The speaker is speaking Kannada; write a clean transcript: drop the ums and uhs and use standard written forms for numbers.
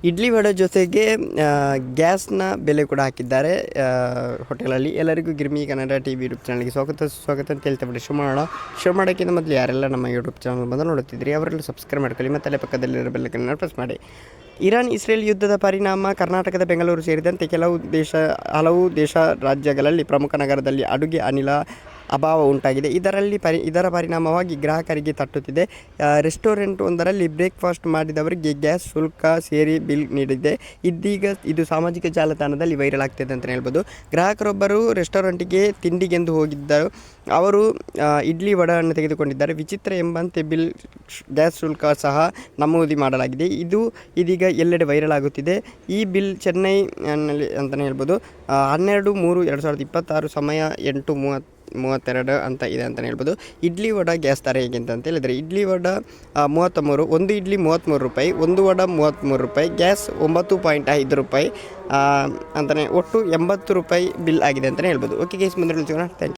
ಇಡ್ಲಿ ವಡೆ ಜೊತೆಗೆ ಗ್ಯಾಸ್ನ ಬೆಲೆ ಕೂಡ ಹಾಕಿದ್ದಾರೆ ಹೋಟೆಲಲ್ಲಿ. ಎಲ್ಲರಿಗೂ ಗಿರ್ಮಿ ಕನ್ನಡ ಟಿ ವಿ ಯೂಟ್ಯೂಬ್ ಚಾನಲ್ಗೆ ಸ್ವಾಗತ ಅಂತ ಹೇಳ್ತಾ ಶುರು ಮಾಡೋಕ್ಕಿಂತ ಮೊದಲು ಯಾರೆಲ್ಲ ನಮ್ಮ ಯೂಟ್ಯೂಬ್ ಚಾನಲ್ ಬಂದು ನೋಡುತ್ತಿದ್ರಿ ಅವರೆಲ್ಲ ಸಬ್ಸ್ಕ್ರೈಬ್ ಮಾಡ್ಕೊಳ್ಳಿ ಮತ್ತು ಅಲ್ಲೇ ಪಕ್ಕದಲ್ಲಿರೋ ಬೆಲ್ಲಕ್ಕನ್ನು ಪ್ರೆಸ್ ಮಾಡಿ. ಇರಾನ್ ಇಸ್ರೇಲ್ ಯುದ್ಧದ ಪರಿಣಾಮ ಕರ್ನಾಟಕದ ಬೆಂಗಳೂರು ಸೇರಿದಂತೆ ಹಲವು ರಾಜ್ಯಗಳಲ್ಲಿ ಪ್ರಮುಖ ನಗರದಲ್ಲಿ ಅಡುಗೆ ಅನಿಲ ಅಭಾವ ಉಂಟಾಗಿದೆ. ಇದರ ಪರಿಣಾಮವಾಗಿ ಗ್ರಾಹಕರಿಗೆ ತಟ್ಟುತ್ತಿದೆ. ರೆಸ್ಟೋರೆಂಟ್ ಒಂದರಲ್ಲಿ ಬ್ರೇಕ್ಫಾಸ್ಟ್ ಮಾಡಿದವರಿಗೆ ಗ್ಯಾಸ್ ಶುಲ್ಕ ಸೇರಿ ಬಿಲ್ ನೀಡಿದೆ. ಇದೀಗ ಇದು ಸಾಮಾಜಿಕ ಜಾಲತಾಣದಲ್ಲಿ ವೈರಲ್ ಆಗ್ತಿದೆ ಅಂತಲೇ ಹೇಳ್ಬೋದು. ಗ್ರಾಹಕರೊಬ್ಬರು ರೆಸ್ಟೋರೆಂಟಿಗೆ ತಿಂಡಿಗೆಂದು ಹೋಗಿದ್ದರು. ಅವರು ಇಡ್ಲಿ ವಡೆಯನ್ನು ತೆಗೆದುಕೊಂಡಿದ್ದಾರೆ. ವಿಚಿತ್ರ ಎಂಬಂತೆ ಗ್ಯಾಸ್ ಶುಲ್ಕ ಸಹ ನಮೂದಿ ಮಾಡಲಾಗಿದೆ. ಇದೀಗ ಎಲ್ಲೆಡೆ ವೈರಲ್ ಆಗುತ್ತಿದೆ. ಈ ಬಿಲ್ ಚೆನ್ನೈನಲ್ಲಿ ಅಂತಲೇ ಹೇಳ್ಬೋದು. 12/3/2026 ಸಮಯ 8:32 ಅಂತ ಇದೆ ಅಂತಲೇ ಹೇಳ್ಬೋದು. ಇಡ್ಲಿ ವಡೆ ಗ್ಯಾಸ್ ದರ ಹೇಗೆ ಅಂತ ಹೇಳಿದರೆ, ಇಡ್ಲಿ ವಡೆ 33, ಒಂದು ಇಡ್ಲಿ 33 ರೂಪಾಯಿ, ಒಂದು ವಡೆ 33 ರೂಪಾಯಿ, ಗ್ಯಾಸ್ 9.5 ರೂಪಾಯಿ ಅಂತಲೇ ಒಟ್ಟು 80 ರೂಪಾಯಿ ಬಿಲ್ ಆಗಿದೆ ಅಂತಲೇ ಹೇಳ್ಬೋದು. ಓಕೆ ಗೈಸ್, ಮುಂದೆ ಸಿಗೋಣ. Thank you.